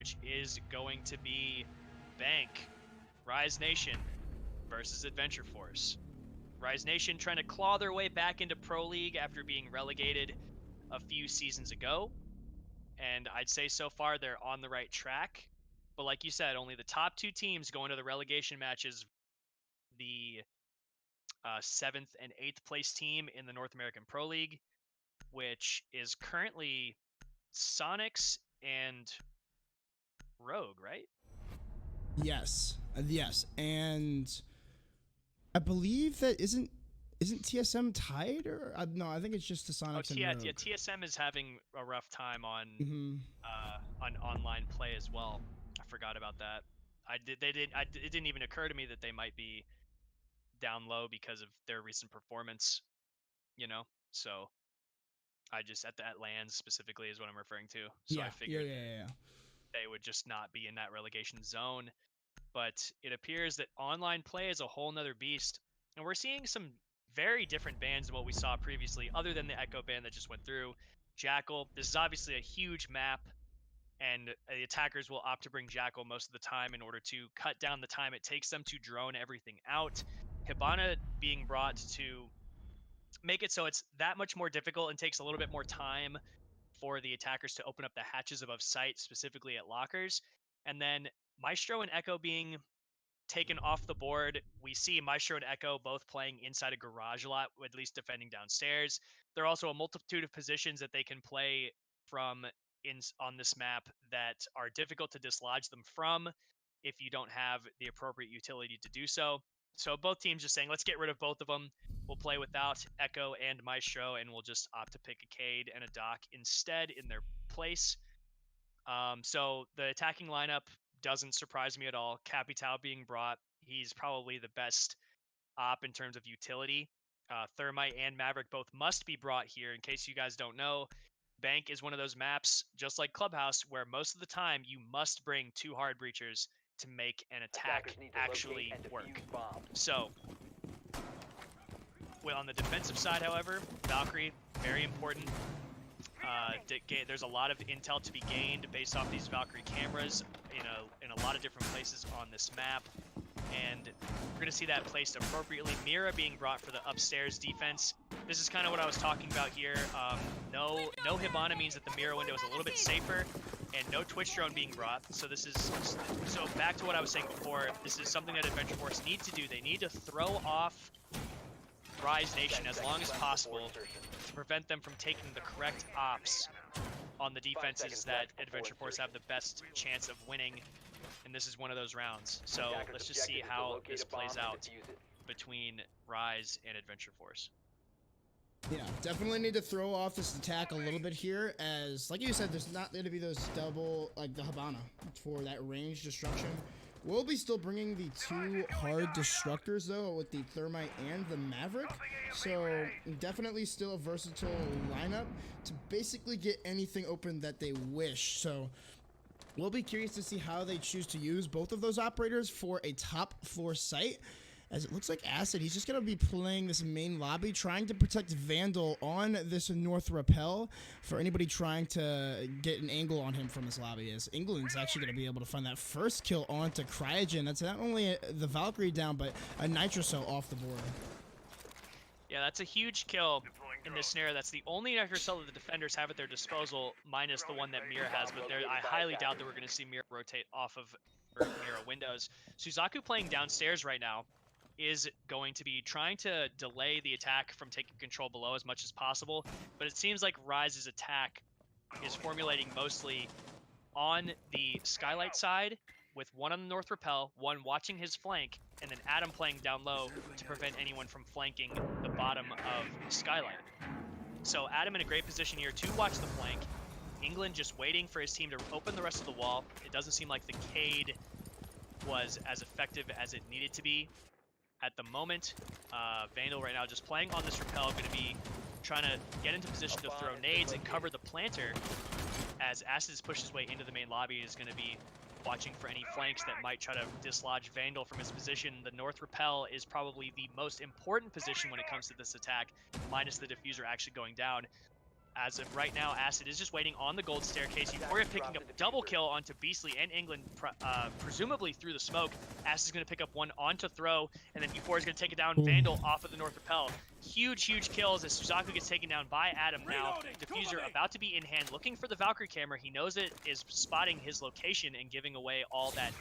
which is going to be Bank, Rise Nation versus Adventure Force. Rise Nation trying to claw their way back into Pro League after being relegated a few seasons ago. And I'd say so far they're on the right track. But like you said, only the top 2 teams going to the relegation matches. The 7th and 8th place team in the North American Pro League, which is currently Sonics and Rogue, right? Yes, yes, and I believe that isn't TSM tied or no? I think it's just the Sonics and Rogue. Yeah, TSM is having a rough time on Mm-hmm. on online play as well. I forgot about that. It didn't even occur to me that they might be down low because of their recent performance. You know, so I just at LANs specifically is what I'm referring to. So I figured they would just not be in that relegation zone. But it appears that online play is a whole nother beast, and we're seeing some very different bans than what we saw previously, other than the Echo ban that just went through. Jackal, this is obviously a huge map, and the attackers will opt to bring Jackal most of the time in order to cut down the time it takes them to drone everything out. Hibana being brought to make it so it's that much more difficult and takes a little bit more time for the attackers to open up the hatches above sight, specifically at lockers. And then Maestro and Echo being taken off the board. We see Maestro and Echo both playing inside a garage a lot, at least defending downstairs. There are also a multitude of positions that they can play from on this map that are difficult to dislodge them from if you don't have the appropriate utility to do so. So both teams just saying, let's get rid of both of them. We'll play without Echo and Maestro, and we'll just opt to pick a Cade and a Doc instead in their place. So the attacking lineup doesn't surprise me at all. Capital being brought, he's probably the best op in terms of utility. Thermite and Maverick both must be brought here. In case you guys don't know, Bank is one of those maps, just like Clubhouse, where most of the time you must bring 2 hard breachers to make an attack actually work. So, well, on the defensive side, however, Valkyrie, very important. There's a lot of intel to be gained based off these Valkyrie cameras in a lot of different places on this map, and we're going to see that placed appropriately. Mira being brought for the upstairs defense. This is kind of what I was talking about here. No Hibana means that the Mira window is a little bit safer, and no Twitch drone being brought. So back to what I was saying before. This is something that Adventure Force needs to do. They need to throw off Rise Nation as long as possible to prevent them from taking the correct ops on the defenses that Adventure Force have the best chance of winning, and this is one of those rounds. So let's just see how this plays out between Rise and Adventure Force. Yeah, definitely need to throw off this attack a little bit here, as like you said, there's not going to be those double, like the Hibana for that range destruction. We'll be still bringing the 2 hard destructors though, with the Thermite and the Maverick. So definitely still a versatile lineup to basically get anything open that they wish. So we'll be curious to see how they choose to use both of those operators for a top floor site. As it looks like Acid, he's just going to be playing this main lobby, trying to protect Vandal on this North Rappel for anybody trying to get an angle on him from this lobby. As England's actually going to be able to find that first kill onto Cryogen. That's not only the Valkyrie down, but a Nitrocell off the board. Yeah, that's a huge kill in this scenario. That's the only Nitrocell that the defenders have at their disposal, minus the one that Mira has. But I highly doubt that we're going to see Mira rotate off of Mira windows. Suzaku playing downstairs right now is going to be trying to delay the attack from taking control below as much as possible, but it seems like Rise's attack is formulating mostly on the Skylight side, with one on the North Rappel, one watching his flank, and then Adam playing down low to prevent anyone from flanking the bottom of Skylight. So Adam in a great position here to watch the flank. England just waiting for his team to open the rest of the wall. It doesn't seem like the Cade was as effective as it needed to be at the moment. Vandal right now just playing on this Rappel, going to be trying to get into position to throw nades and cover the planter, as Acid pushes his way into the main lobby. Is going to be watching for any flanks that might try to dislodge Vandal from his position. The North Rappel is probably the most important position when it comes to this attack, minus the diffuser actually going down. as of right now, Acid is just waiting on the gold staircase. Euphoria picking up double kill onto Beastly and England, presumably through the smoke. Acid is going to pick up one onto Throw, and then Euphoria is going to take it down Vandal off of the North Rappel. Huge kills as Suzaku gets taken down by Adam now. Diffuser about to be in hand, looking for the Valkyrie camera. He knows it is spotting his location and giving away all that,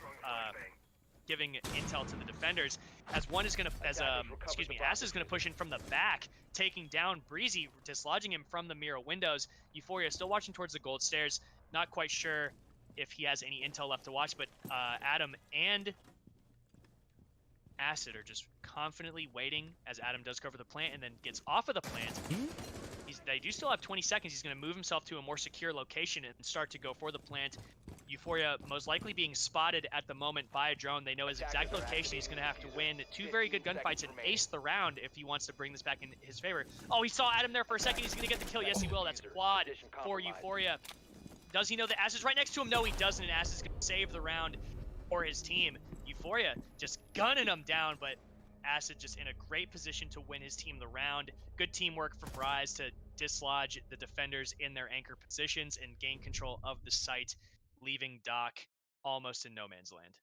giving intel to the defenders. As one is going to, Acid is going to push in from the back, taking down Breezy, dislodging him from the mirror windows. Euphoria still watching towards the gold stairs. Not quite sure if he has any intel left to watch, but Adam and Acid are just confidently waiting as Adam does cover the plant and then gets off of the plant. They do still have 20 seconds. He's going to move himself to a more secure location and start to go for the plant. Euphoria most likely being spotted at the moment by a drone. They know his exact location. He's going to have to win 2 very good gunfights and ace the round if he wants to bring this back in his favor. Oh, he saw Adam there for a second. He's going to get the kill. Yes, he will. That's quad for Euphoria. Does he know that Acid's right next to him? No, he doesn't, and Acid's going to save the round for his team. Euphoria just gunning him down, but Acid just in a great position to win his team the round. Good teamwork from Rise to dislodge the defenders in their anchor positions and gain control of the site, leaving Doc almost in no man's land.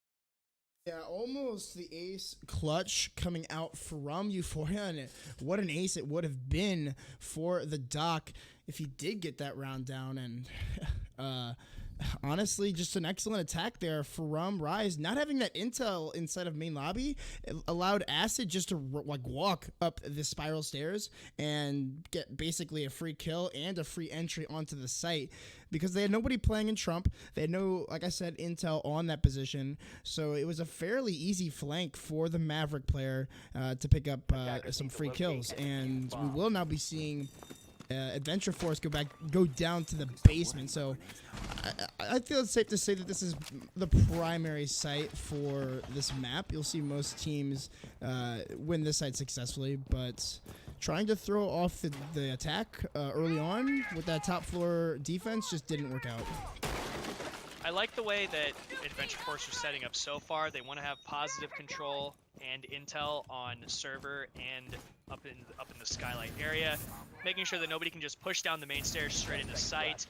Yeah, almost the ace clutch coming out from Euphoria, and what an ace it would have been for the Doc if he did get that round down. And honestly, just an excellent attack there from Rise. Not having that intel inside of main lobby allowed Acid just to walk up the spiral stairs and get basically a free kill and a free entry onto the site because they had nobody playing in Trump. They had no, like I said, intel on that position. So it was a fairly easy flank for the Maverick player to pick up some free kills. And we will now be seeing Adventure Force go down to the basement. So I feel it's safe to say that this is the primary site for this map. You'll see most teams win this site successfully, but trying to throw off the attack early on with that top floor defense just didn't work out. I like the way that Adventure Force are setting up so far. They want to have positive control and intel on server and up in the skylight area, making sure that nobody can just push down the main stairs straight into sight.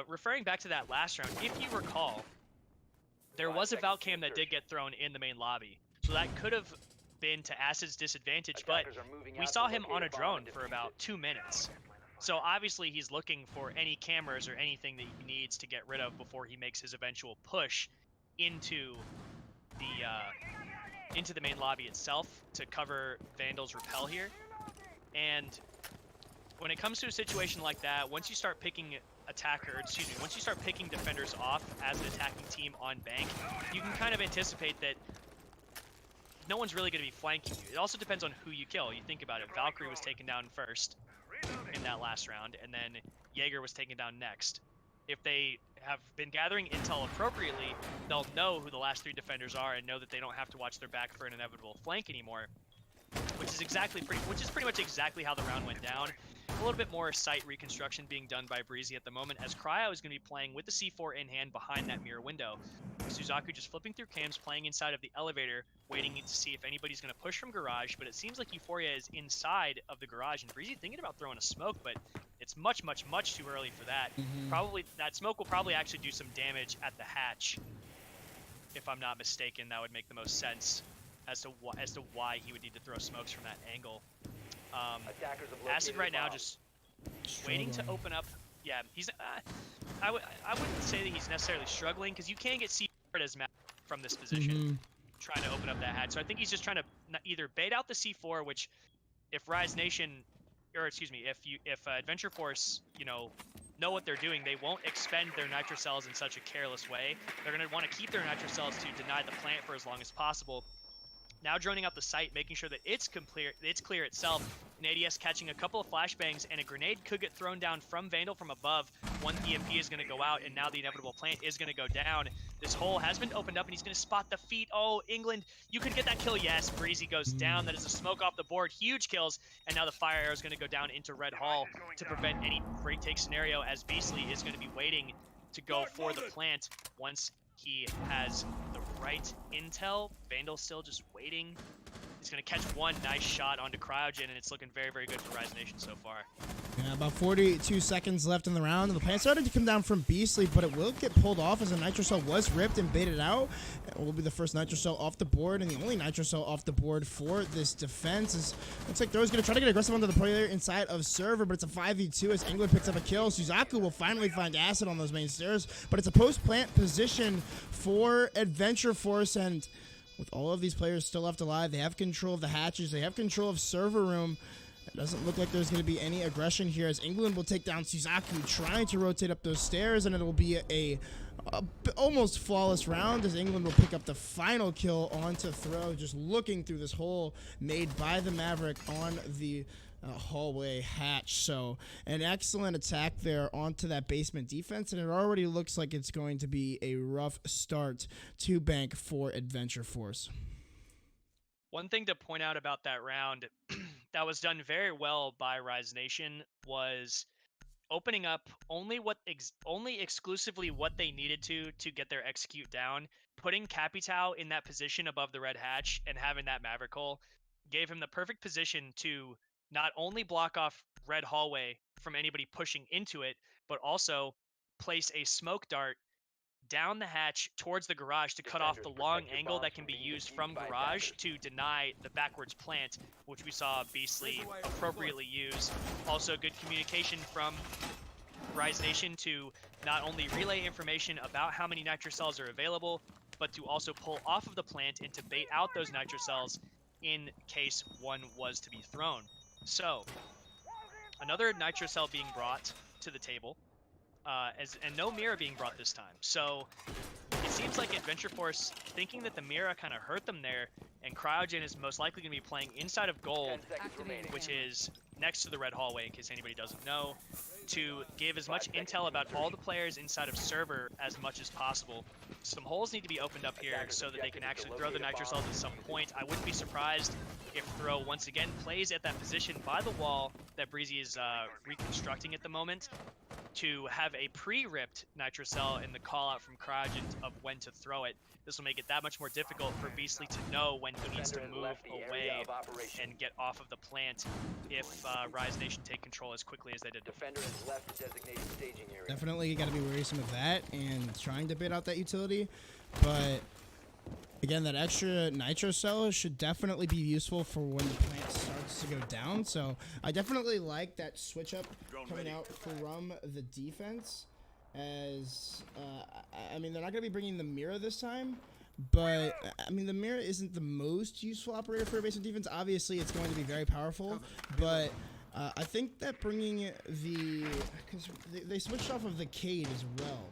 Referring back to that last round, if you recall, there was a Valk cam that did get thrown in the main lobby, so that could have been to Acid's disadvantage, but we saw him on a drone for about 2 minutes. So obviously he's looking for any cameras or anything that he needs to get rid of before he makes his eventual push into the main lobby itself to cover Vandal's rappel here. And when it comes to a situation like that, once you start picking once you start picking defenders off as an attacking team on bank, you can kind of anticipate that no one's really going to be flanking you. It also depends on who you kill. You think about it, Valkyrie was taken down first in that last round, and then Jaeger was taken down next. If they have been gathering intel appropriately, they'll know who the last 3 defenders are and know that they don't have to watch their back for an inevitable flank anymore, which is pretty much exactly how the round went down. A little bit more site reconstruction being done by Breezy at the moment, as Cryo is going to be playing with the C4 in hand behind that mirror window. Suzaku just flipping through cams, playing inside of the elevator, waiting to see if anybody's going to push from garage, but it seems like Euphoria is inside of the garage, and Breezy thinking about throwing a smoke, but it's much too early for that. Probably that smoke will probably actually do some damage at the hatch. If I'm not mistaken, that would make the most sense as to why he would need to throw smokes from that angle. Acid right now just waiting to open up. Yeah, he's. I wouldn't say that he's necessarily struggling, because you can get C4 as map from this position, trying to open up that hatch. So I think he's just trying to either bait out the C4, which if Rise Nation, or excuse me, if Adventure Force, know what they're doing, they won't expend their nitro cells in such a careless way. They're going to want to keep their nitro cells to deny the plant for as long as possible. Now droning out the site, making sure that it's clear itself. An ADS catching a couple of flashbangs, and a grenade could get thrown down from Vandal from above. One EMP is going to go out, and now the inevitable plant is going to go down. This hole has been opened up, and he's going to spot the feet. Oh, England, you could get that kill. Yes, Breezy goes down. That is a smoke off the board. Huge kills, and now the fire arrow is going to go down into Red Hall to prevent any break take scenario, as Beastly is going to be waiting to go for the plant once he has the right intel. Vandal still just waiting. He's going to catch one nice shot onto Cryogen, and it's looking very, very good for Rise Nation so far. Yeah, about 42 seconds left in the round. The plant started to come down from Beastly, but it will get pulled off as a Nitro Cell was ripped and baited out. It will be the first Nitro Cell off the board, and the only Nitro Cell off the board for this defense. Is looks like Thro's going to try to get aggressive onto the player inside of Server, but it's a 5v2 as England picks up a kill. Suzaku will finally find Acid on those main stairs, but it's a post-plant position for Adventure Force, and with all of these players still left alive, they have control of the hatches, they have control of server room. It doesn't look like there's going to be any aggression here as England will take down Suzaku, trying to rotate up those stairs, and it will be a almost flawless round as England will pick up the final kill onto Throw, just looking through this hole made by the Maverick on the hallway hatch. So an excellent attack there onto that basement defense, and it already looks like it's going to be a rough start to bank for Adventure Force. One thing to point out about that round that was done very well by Rise Nation was opening up only exclusively what they needed to get their execute down. Putting Capitao in that position above the red hatch and having that Maverick hole gave him the perfect position to not only block off red hallway from anybody pushing into it, but also place a smoke dart down the hatch towards the garage to cut off the long angle that can be used from garage to deny the backwards plant, which we saw Beastly appropriately use. Also good communication from Rise Nation to not only relay information about how many Nitro Cells are available, but to also pull off of the plant and to bait out those Nitro Cells in case one was to be thrown. So, another Nitro Cell being brought to the table. And no Mira being brought this time. So it seems like Adventure Force thinking that the Mira kind of hurt them there, and Cryogen is most likely going to be playing inside of gold, which is next to the red hallway in case anybody doesn't know, to give as much intel about all the players inside of server as much as possible. Some holes need to be opened up here so that they can actually throw the Nitro Cells at some point. I wouldn't be surprised if Throw once again plays at that position by the wall that Breezy is reconstructing at the moment, to have a pre-ripped Nitro Cell in the call out from Cryogen of when to throw it. This will make it that much more difficult for Beastly to know when he needs to move away and get off of the plant if Rise Nation take control as quickly as they did. Defender has left the designated staging area. Definitely got to be worrisome of that and trying to bait out that utility, but again, that extra Nitro Cell should definitely be useful for when the plant starts to go down. So I definitely like that switch up coming out from the defense. As I mean, they're not going to be bringing the Mira this time, but I mean, the Mira isn't the most useful operator for a basement defense. Obviously, it's going to be very powerful, but I think that bringing because they switched off of the Cade as well,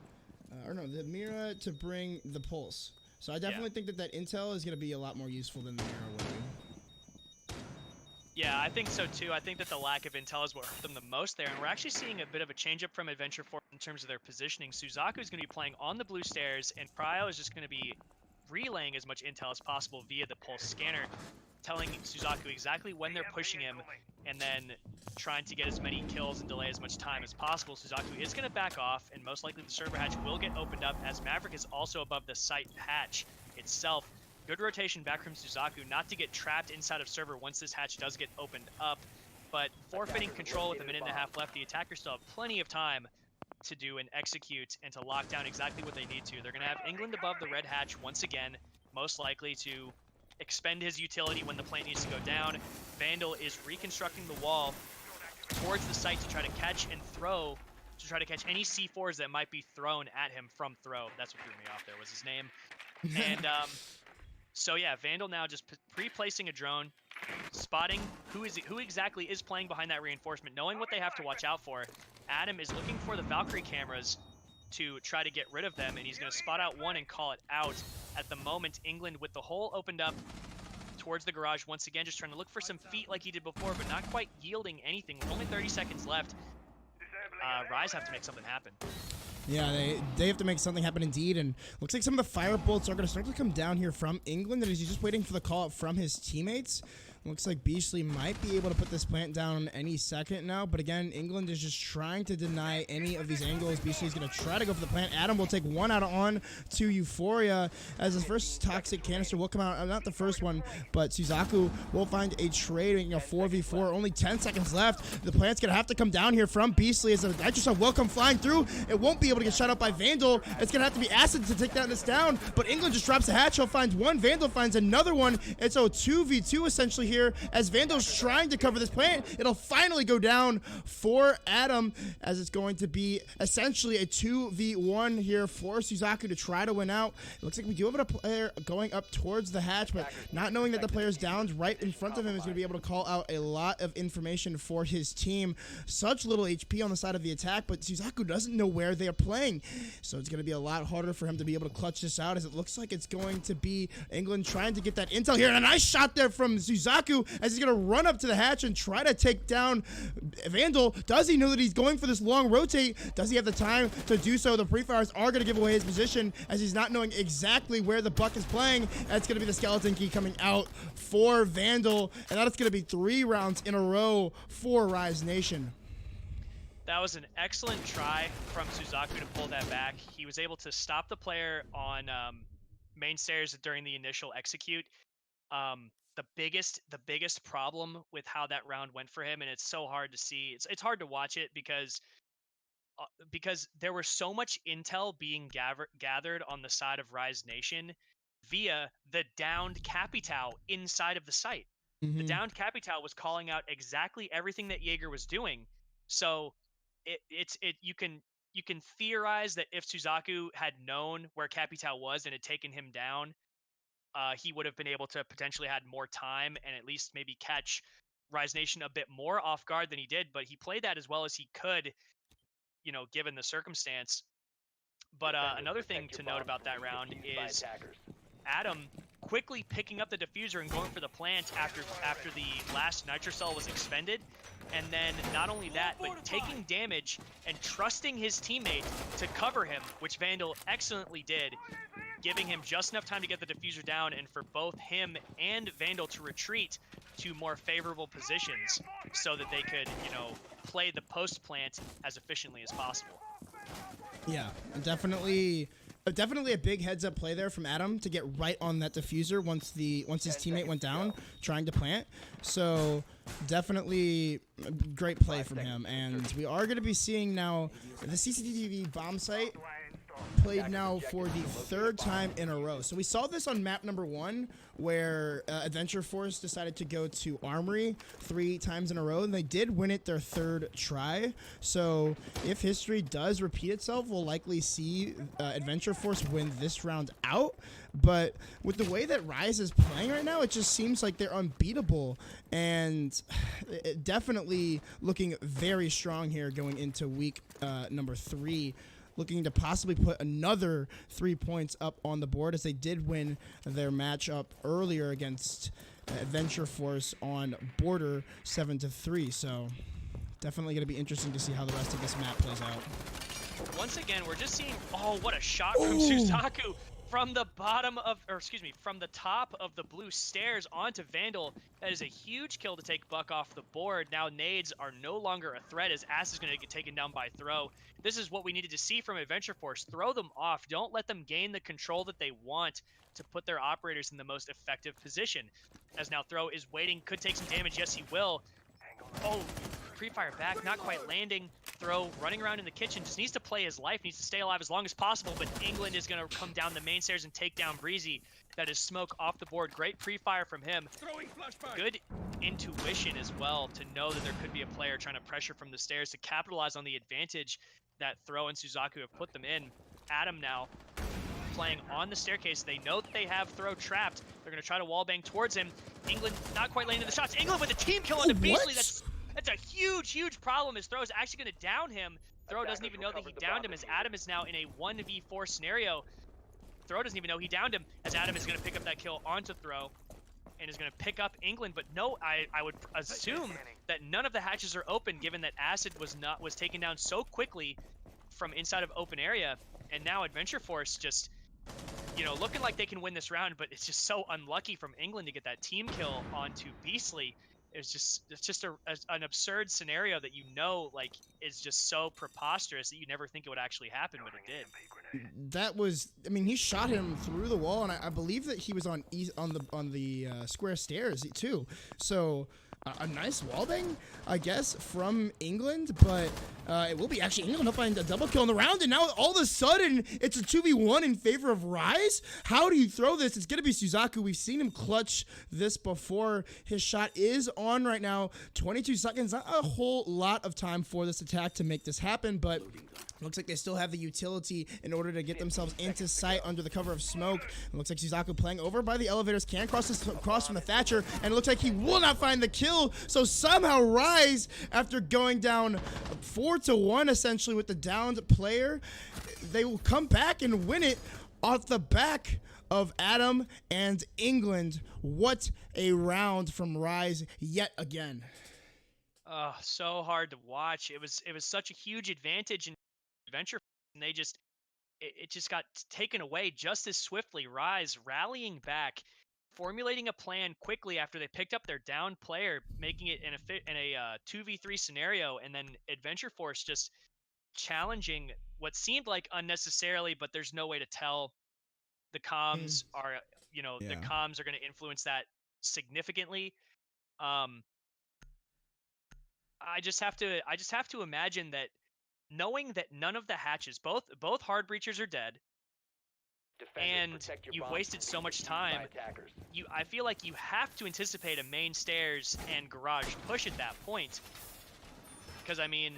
or no, the Mira to bring the Pulse. So I definitely think that intel is going to be a lot more useful than the Mira would be. Yeah, I think so too. I think that the lack of intel is what hurt them the most there, and we're actually seeing a bit of a change up from Adventure Force in terms of their positioning. Suzaku is going to be playing on the blue stairs, and Cryo is just going to be relaying as much intel as possible via the Pulse scanner, telling Suzaku exactly when they're pushing him, and then trying to get as many kills and delay as much time as possible. Suzaku is going to back off, and most likely the server hatch will get opened up, as Maverick is also above the site hatch itself. Good rotation back from Suzaku, not to get trapped inside of server once this hatch does get opened up, but forfeiting control with a minute and a half left, the attackers still have plenty of time to do an execute and to lock down exactly what they need to. They're going to have England above the red hatch once again, most likely to expend his utility when the plant needs to go down. Vandal is reconstructing the wall towards the site to try to catch and throw, to try to catch any C4s that might be thrown at him from Throw. That's what threw me off there, was his name. And so yeah, Vandal now just pre-placing a drone, spotting who exactly is playing behind that reinforcement, knowing what they have to watch out for. Adam is looking for the Valkyrie cameras to try to get rid of them, and he's going to spot out one and call it out. At the moment, England with the hole opened up towards the garage once again, just trying to look for some feet like he did before, but not quite yielding anything. With only 30 seconds left, Rise have to make something happen. Yeah, they have to make something happen indeed, and looks like some of the fire bolts are going to start to come down here from England, and he's just waiting for the call out from his teammates. Looks like Beasley might be able to put this plant down any second now, but again, England is just trying to deny any of these angles. Beasley's going to try to go for the plant. Adam will take one out on to Euphoria as his first toxic canister will come out. Not the first one, but Suzaku will find a trade, making a 4v4. Only 10 seconds left. The plant's going to have to come down here from Beasley as the Nitrocell will come flying through. It won't be able to get shot up by Vandal. It's going to have to be Acid to take this down, but England just drops a hatch. He'll find one. Vandal finds another one. It's a 2v2 essentially here as Vandal's trying to cover this plant. It'll finally go down for Adam as it's going to be essentially a 2v1 here for Suzaku to try to win out. It looks like we do have a player going up towards the hatch, but not knowing that the player's down right in front of him is going to be able to call out a lot of information for his team. Such little HP on the side of the attack, but Suzaku doesn't know where they are playing, so it's going to be a lot harder for him to be able to clutch this out, as it looks like it's going to be England trying to get that intel here. And a nice shot there from Suzaku as he's going to run up to the hatch and try to take down Vandal. Does he know that he's going for this long rotate? Does he have the time to do so? The pre-fires are going to give away his position as he's not knowing exactly where the Buck is playing. That's going to be the skeleton key coming out for Vandal, and that is going to be 3 rounds in a row for Rise Nation. That was an excellent try from Suzaku to pull that back. He was able to stop the player on main stairs during the initial execute. The biggest problem with how that round went for him, and it's so hard to see. It's hard to watch it because there was so much intel being gathered on the side of Rise Nation via the downed Capitao inside of the site. The downed Capitao was calling out exactly everything that Jaeger was doing. So you can theorize that if Suzaku had known where Capitao was and had taken him down, he would have been able to potentially had more time and at least maybe catch Rise Nation a bit more off guard than he did. But he played that as well as he could, given the circumstance. But another thing to note about that round is Adam quickly picking up the diffuser and going for the plant after the last Nitrocell was expended. And then not only that, but taking damage and trusting his teammate to cover him, which Vandal excellently did, giving him just enough time to get the diffuser down and for both him and Vandal to retreat to more favorable positions so that they could, play the post plant as efficiently as possible. Yeah, definitely a big heads up play there from Adam to get right on that diffuser once his teammate went down trying to plant. So definitely a great play from him, and we are going to be seeing now the CCTV bomb site played now for the 3rd time in a row. So we saw this on map number 1 where Adventure Force decided to go to Armory 3 times in a row, and they did win it their 3rd try. So if history does repeat itself, we'll likely see Adventure Force win this round out. But with the way that Rise is playing right now, it just seems like they're unbeatable, and definitely looking very strong here going into week number 3. Looking to possibly put another 3 points up on the board as they did win their matchup earlier against Adventure Force on Border 7-3. So definitely going to be interesting to see how the rest of this map plays out. Once again, we're just seeing, what a shot from Suzaku from the from the top of the blue stairs onto Vandal. That is a huge kill to take Buck off the board. Now nades are no longer a threat as Ass is going to get taken down by Throw. This is what we needed to see from Adventure Force. Throw them off. Don't let them gain the control that they want to put their operators in the most effective position. As now Throw is waiting, could take some damage. Yes, he will. Oh, pre-fire back, not quite landing. Throw running around in the kitchen, just needs to play his life, needs to stay alive as long as possible, but England is going to come down the main stairs and take down Breezy. That is smoke off the board. Great pre-fire from him. Good intuition as well to know that there could be a player trying to pressure from the stairs to capitalize on the advantage that Throw and Suzaku have put them in. Adam now playing on the staircase. They know that they have Throw trapped. They're going to try to wallbang towards him. England not quite landing the shots. England with a team kill onto Beasley. That's a huge problem as Throw is actually going to down him. Throw doesn't even know that he downed him as Adam is now in a 1v4 scenario. Throw doesn't even know he downed him as Adam is going to pick up that kill onto Throw and is going to pick up England. But no, I would assume that none of the hatches are open given that Acid was taken down so quickly from inside of open area. And now Adventure Force just you know, looking like they can win this round, but it's just so unlucky from England to get that team kill onto Beastly. It's just an absurd scenario that you know, like, is just so preposterous that you never think it would actually happen, but it did. That was, I mean, he shot him through the wall, and I believe that he was on the square stairs too. So a nice wallbang, I guess, from England, but it will be actually England up find a double kill in the round, and now all of a sudden it's a 2v1 in favor of Rise. How do you throw this? It's gonna be Suzaku. We've seen him clutch this before. His shot is on right now. 22 seconds, not a whole lot of time for this attack to make this happen, but looks like they still have the utility in order to get themselves into sight under the cover of smoke. It looks like Suzaku playing over by the elevators, can cross from the Thatcher, and it looks like he will not find the kill. So somehow Rise, after going down 4-1 essentially with the downed player, they will come back and win it off the back of Adam and England. What a round from Rise yet again. Oh, so hard to watch. It was such a huge advantage in Adventure, and they just it just got taken away just as swiftly. Rise rallying back, formulating a plan quickly after they picked up their down player, making it in a 2v3 scenario, and then Adventure Force just challenging what seemed like unnecessarily, but there's no way to tell. The comms are, you know, the comms are going to influence that significantly. I just have to imagine that, knowing that none of the hatches, both hard breachers are dead, and you've wasted so much time, I feel like you have to anticipate a main stairs and garage push at that point. Because I mean,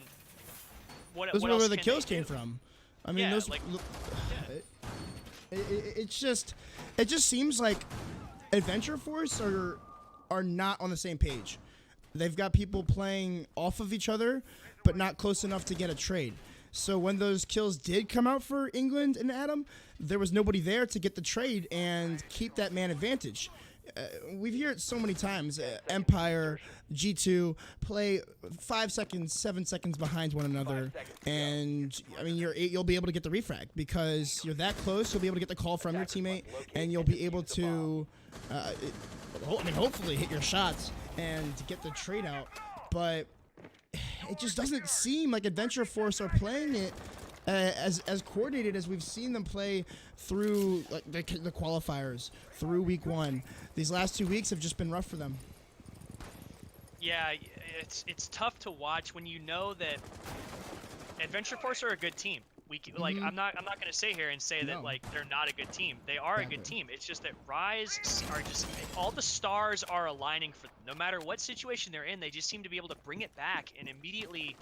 what Those what are else where the can kills they came do? from. I mean, Yeah, those. like, It just seems like Adventure Force are not on the same page. They've got people playing off of each other, but not close enough to get a trade. So when those kills did come out for England and Adam, there was nobody there to get the trade and keep that man advantage. We've heard it so many times. Empire, G2 play 5 seconds, 7 seconds behind one another, and I mean you'll be able to get the refrag because you're that close. You'll be able to get the call from your teammate, and you'll be able to, hopefully hit your shots and get the trade out. But it just doesn't seem like Adventure Force are playing it as coordinated as we've seen them play through like the qualifiers, through week 1. These last 2 weeks have just been rough for them. yeah, it's tough to watch when you know that Adventure Force are a good team. Like, I'm not going to sit here and say that like they're not a good team. They are a good team. It's just that Rise are just, all the stars are aligning for them. No matter what situation they're in, they just seem to be able to bring it back and immediately,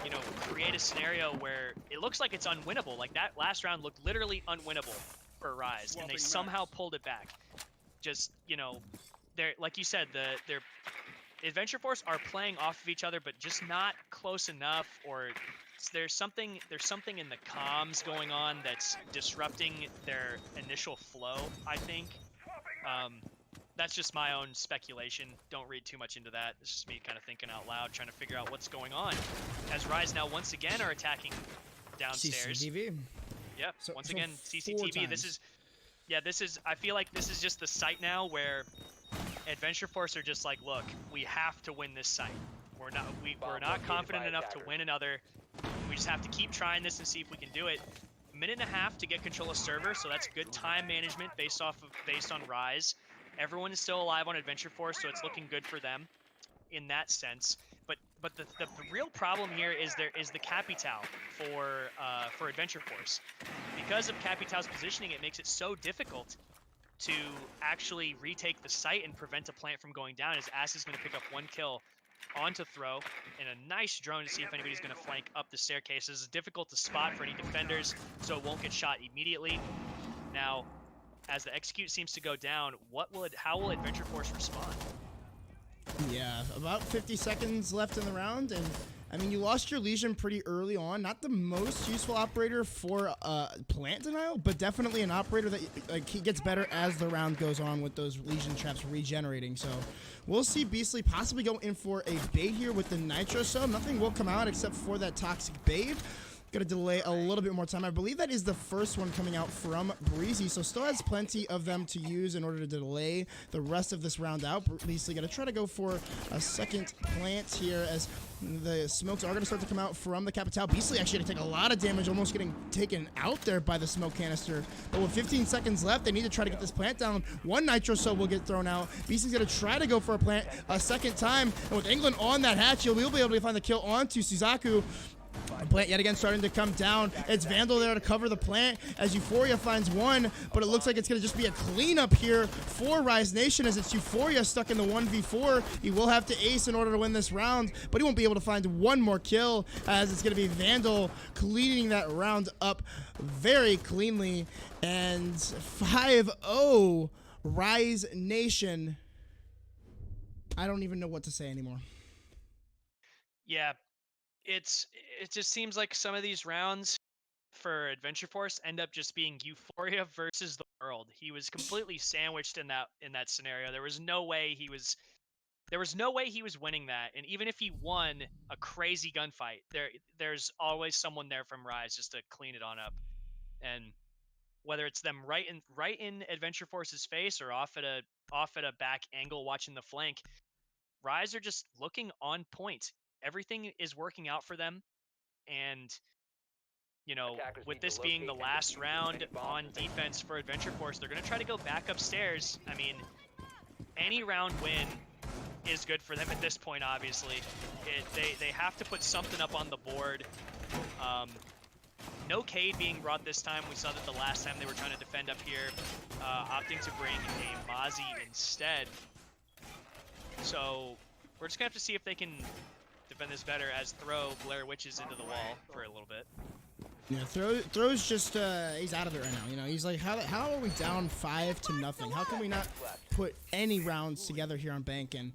you know, create a scenario where it looks like it's unwinnable. Like that last round looked literally unwinnable for Rise, and they somehow pulled it back. Just, you know, they're, like you said, their Adventure Force are playing off of each other, but just not close enough, or there's something in the comms going on that's disrupting their initial flow, I think. That's just my own speculation. Don't read too much into that. It's just me kind of thinking out loud, trying to figure out what's going on. As Rise now once again are attacking downstairs. CCTV. Yep. So- Once so again, 4 CCTV. This times. is. I feel like this is just the site now where Adventure Force are just like, look, we have to win this site. We're not confident enough to win another. We just have to keep trying this and see if we can do it. A minute and a half to get control of server, so that's good time management based on Rise. Everyone is still alive on Adventure Force, so it's looking good for them in that sense. But the real problem here is the Capital for Adventure Force. Because of Capital's positioning, it makes it so difficult to actually retake the site and prevent a plant from going down, as Ass is going to pick up 1 kill onto throw and a nice drone to see if anybody's going to flank up the staircases. It's difficult to spot for any defenders, so it won't get shot immediately. Now, as the execute seems to go down, how will Adventure Force respond? Yeah, about 50 seconds left in the round, and I mean, you lost your Legion pretty early on. Not the most useful operator for plant denial, but definitely an operator that he gets better as the round goes on with those Legion traps regenerating. So we'll see Beastly possibly go in for a bait here with the Nitro Cell. Nothing will come out except for that Toxic Babe. Gonna delay a little bit more time. I believe that is the first one coming out from Breezy, so still has plenty of them to use in order to delay the rest of this round out. Beastly gonna try to go for a second plant here as the smokes are gonna start to come out from the Capitao. Beastly actually gonna take a lot of damage, almost getting taken out there by the smoke canister. But with 15 seconds left, they need to try to get this plant down. One nitro cell will get thrown out. Beastly's gonna try to go for a plant a second time, and with England on that hatch, he'll be able to find the kill onto Suzaku. Plant yet again starting to come down. It's Vandal there to cover the plant as Euphoria finds one, but it looks like it's going to just be a cleanup here for Rise Nation as it's Euphoria stuck in the 1v4. He will have to ace in order to win this round, but he won't be able to find one more kill as it's going to be Vandal cleaning that round up very cleanly. And 5-0 Rise Nation. I don't even know what to say anymore. Yeah. It just seems like some of these rounds for Adventure Force end up just being Euphoria versus the world. He was completely sandwiched in that scenario. There was no way he was winning that. And even if he won a crazy gunfight, there's always someone there from Rise just to clean it on up. And whether it's them right in Adventure Force's face or off at a back angle watching the flank, Rise are just looking on point. Everything is working out for them, and with this being the last round on defense for Adventure Force, they're going to try to go back upstairs. I mean, any round win is good for them at this point, obviously. They have to put something up on the board. No Cade being brought this time. We saw that the last time they were trying to defend up here, opting to bring a Mozzie instead. So we're just going to have to see if they can defend this better as Throw Blair Witches into the wall for a little bit. Yeah, Throw's just, he's out of it right now. He's like, how are we down 5-0? How can we not put any rounds together here on Bank? And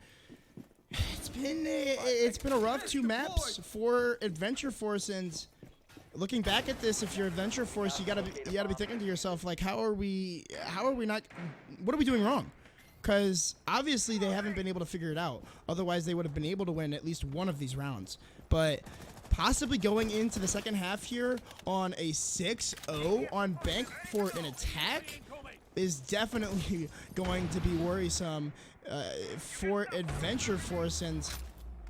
it's been a rough 2 maps for Adventure Force. And looking back at this, if you're Adventure Force, you gotta be thinking to yourself, like, what are we doing wrong? Because obviously they haven't been able to figure it out. Otherwise, they would have been able to win at least one of these rounds. But possibly going into the second half here on a 6-0 on Bank for an attack is definitely going to be worrisome for Adventure Force. And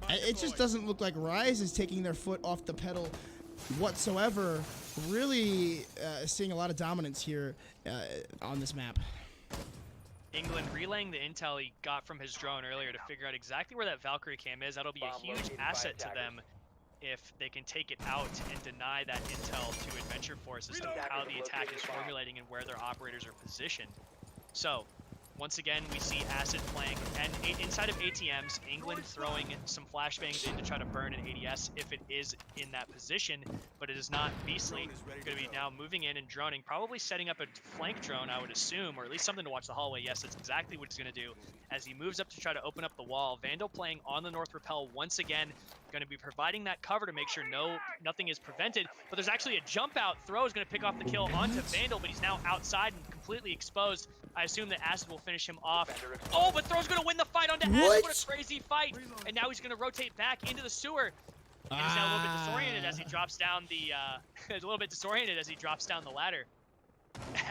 it just doesn't look like Rise is taking their foot off the pedal whatsoever. Really seeing a lot of dominance here on this map. England relaying the intel he got from his drone earlier to figure out exactly where that Valkyrie cam is. That'll be a huge asset to them if they can take it out and deny that intel to Adventure Force as to how the attack is formulating and where their operators are positioned. So, once again, we see Acid playing, and inside of ATMs, England throwing some flashbangs in to try to burn an ADS if it is in that position, but it is not. Beastly going to be now moving in and droning, probably setting up a flank drone, I would assume, or at least something to watch the hallway. Yes, that's exactly what he's going to do as he moves up to try to open up the wall. Vandal playing on the North Rappel once again, going to be providing that cover to make sure nothing is prevented, but there's actually a jump out. Throw is going to pick off the kill onto Vandal, but he's now outside and completely exposed. I assume that Acid will finish him off. Oh, but Throw's going to win the fight onto Acid. What a crazy fight. And now he's going to rotate back into the sewer. And he's now a little bit disoriented as he drops down the ladder.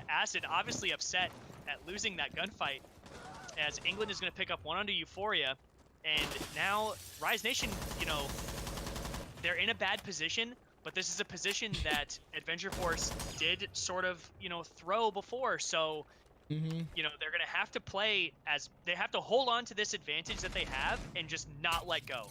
Acid obviously upset at losing that gunfight as England is going to pick up one onto Euphoria. And now Rise Nation, they're in a bad position, but this is a position that Adventure Force did sort of, throw before. So, they're going to have to play as they have to hold on to this advantage that they have and just not let go.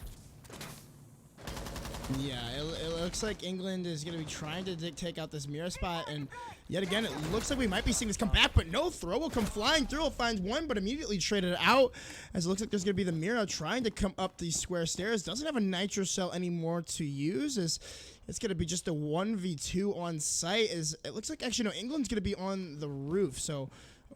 Yeah, it looks like England is going to be trying to take out this mirror spot, and yet again, it looks like we might be seeing this come back, but no, Throw will come flying through, will find one, but immediately traded out, as it looks like there's going to be the mirror trying to come up these square stairs. Doesn't have a nitro cell anymore to use, as it's going to be just a 1v2 on site, as it looks like, actually, no, England's going to be on the roof, so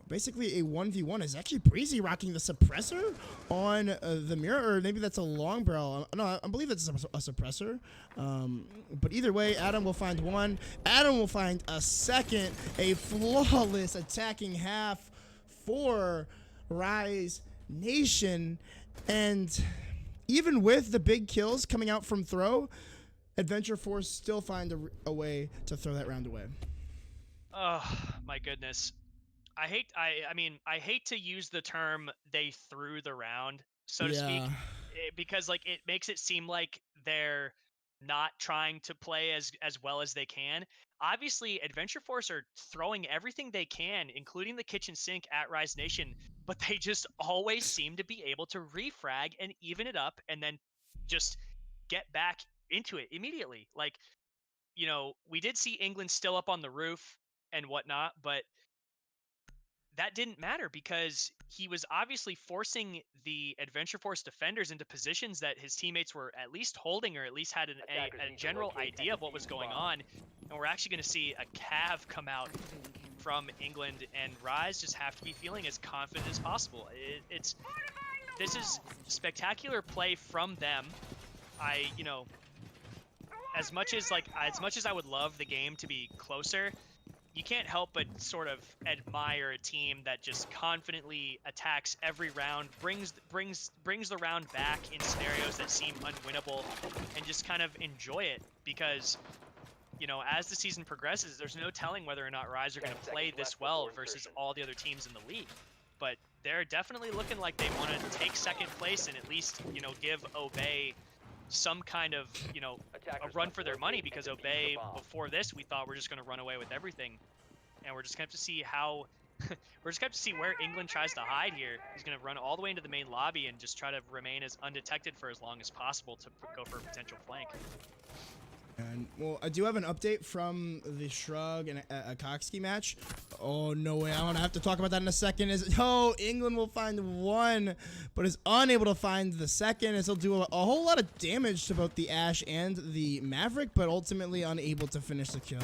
basically a 1v1 is actually Breezy rocking the suppressor on the mirror, or maybe that's a long barrel. No, I believe that's a suppressor. But either way, Adam will find one. Adam will find a second. A flawless attacking half for Rise Nation. And even with the big kills coming out from Throw, Adventure Force still find a way to throw that round away. Oh my goodness. I hate to use the term they threw the round, so to speak, Yeah. because like it makes it seem like they're not trying to play as well as they can. Obviously, Adventure Force are throwing everything they can, including the kitchen sink at Rise Nation, but they just always seem to be able to refrag and even it up and then just get back into it immediately. Like, we did see England still up on the roof and whatnot, but that didn't matter because he was obviously forcing the Adventure Force defenders into positions that his teammates were at least holding, or at least had a general idea of what was going on. And we're actually going to see a Cav come out from England, and Rise just have to be feeling as confident as possible. This is spectacular play from them. As much as I would love the game to be closer, you can't help but sort of admire a team that just confidently attacks every round, brings the round back in scenarios that seem unwinnable, and just kind of enjoy it. Because, as the season progresses, there's no telling whether or not Rise are going to play this well versus all the other teams in the league. But they're definitely looking like they want to take second place and at least, give Obey some kind of, a run for their money, because Obey, before this, we thought we're just going to run away with everything. And we're just going to have to see how we're just going to have to see where England tries to hide here. He's going to run all the way into the main lobby and just try to remain as undetected for as long as possible to go for a potential flank. And well, I do have an update from the Shrug and Akatsuki match. Oh, no way. I'm going to have to talk about that in a second. England will find one, but is unable to find the second, as he'll do a whole lot of damage to both the Ashe and the Maverick, but ultimately unable to finish the kill.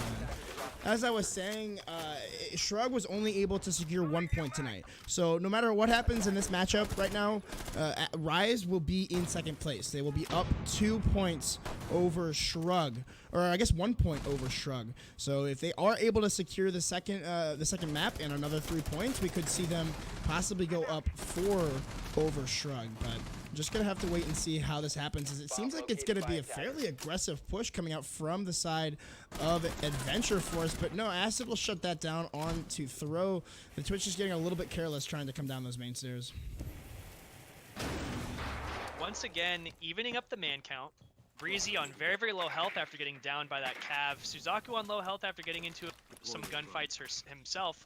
As I was saying, Shrug was only able to secure 1 point tonight. So no matter what happens in this matchup right now, Rise will be in second place. They will be up 2 points over Shrug, or I guess 1 point over Shrug. So if they are able to secure the second map and another 3 points, we could see them possibly go up 4 over Shrug. But I'm just going to have to wait and see how this happens, as it seems like it's going to be a fairly aggressive push coming out from the side of Adventure Force. But no, Acid will shut that down on to throw. The Twitch is getting a little bit careless trying to come down those main stairs. Once again, evening up the man count. Breezy on very, very low health after getting downed by that Cav. Suzaku on low health after getting into some gunfights himself,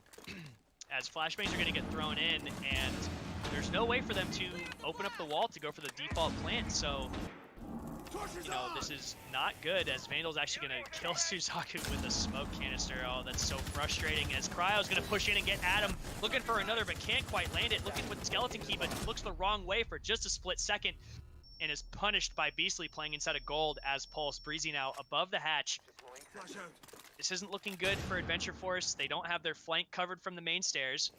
as flashbangs are going to get thrown in, and there's no way for them to open up the wall to go for the default plant. So, this is not good, as Vandal's actually going to kill Suzaku with a smoke canister. Oh, that's so frustrating, as Cryo's going to push in and get at him, looking for another, but can't quite land it. Looking with the skeleton key, but looks the wrong way for just a split second, and is punished by Beastly playing inside of gold as Pulse. Breezy now above the hatch. This isn't looking good for Adventure Force. They don't have their flank covered from the main stairs.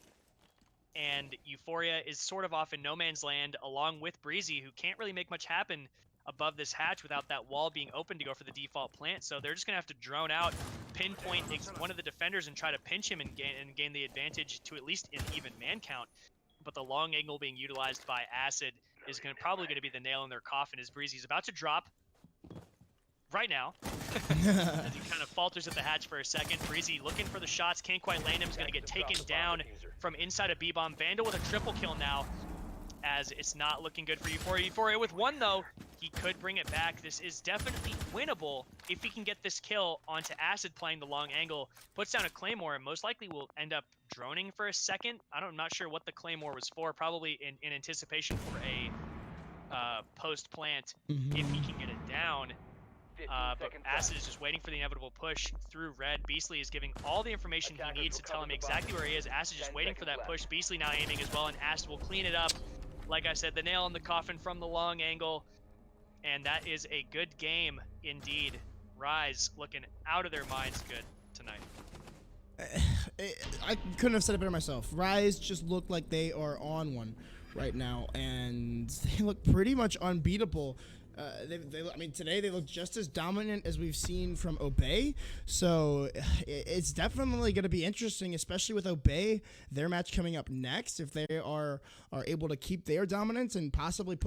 And Euphoria is sort of off in no man's land, along with Breezy, who can't really make much happen above this hatch without that wall being open to go for the default plant. So they're just going to have to drone out, pinpoint one of the defenders and try to pinch him and gain the advantage to at least an even man count. But the long angle being utilized by Acid is probably going to be the nail in their coffin, as Breezy's about to drop right now. As he kind of falters at the hatch for a second. Breezy looking for the shots, can't quite land him. He's going to get taken down from inside of B-Bomb. Vandal with a triple kill now, as it's not looking good for Euphoria. Euphoria with one, though. He could bring it back. This is definitely winnable if he can get this kill onto Acid playing the long angle. Puts down a Claymore and most likely will end up droning for a second. I'm not sure what the Claymore was for. Probably in anticipation for a post-plant if he can get it down. But Acid is just waiting for the inevitable push through red. Beastly is giving all the information he needs to tell him exactly where he is. Acid just waiting for that push. Beastly now aiming as well, and Acid will clean it up. Like I said, the nail in the coffin from the long angle. And that is a good game indeed. Rise looking out of their minds good tonight. I couldn't have said it better myself. Rise just look like they are on one right now, and they look pretty much unbeatable. I mean, today they look just as dominant as we've seen from Obey. So it's definitely going to be interesting, especially with Obey, their match coming up next, if they are able to keep their dominance and possibly put